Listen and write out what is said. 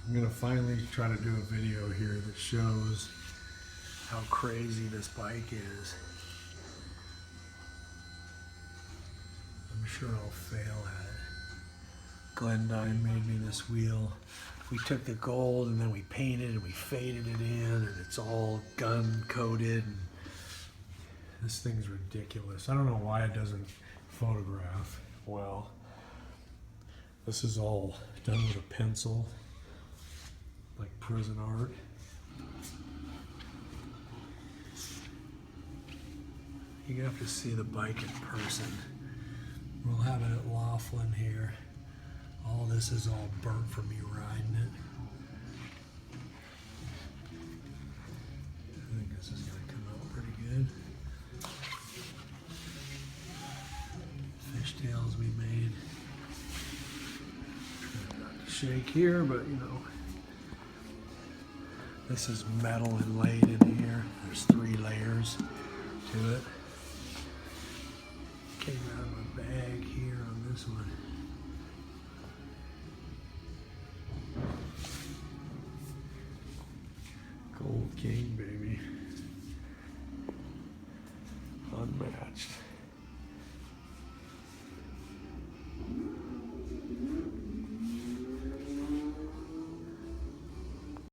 I'm gonna finally try to do a video here that shows how crazy this bike is. I'm sure I'll fail at it. Glendine made me this wheel. We took the gold and then we painted and we faded it in, and it's all gun coated. And this thing's ridiculous. I don't know why it doesn't photograph well. This is all done with a pencil, like prison art. You have to see the bike in person. We'll have it at Laughlin here. All this is all burnt from me riding it. I think this is gonna come out pretty good. Fishtails we made. Try not to shake here, but you know. This is metal inlaid in here. There's 3 layers to it. Came out of my bag here on this one. Gold King, baby.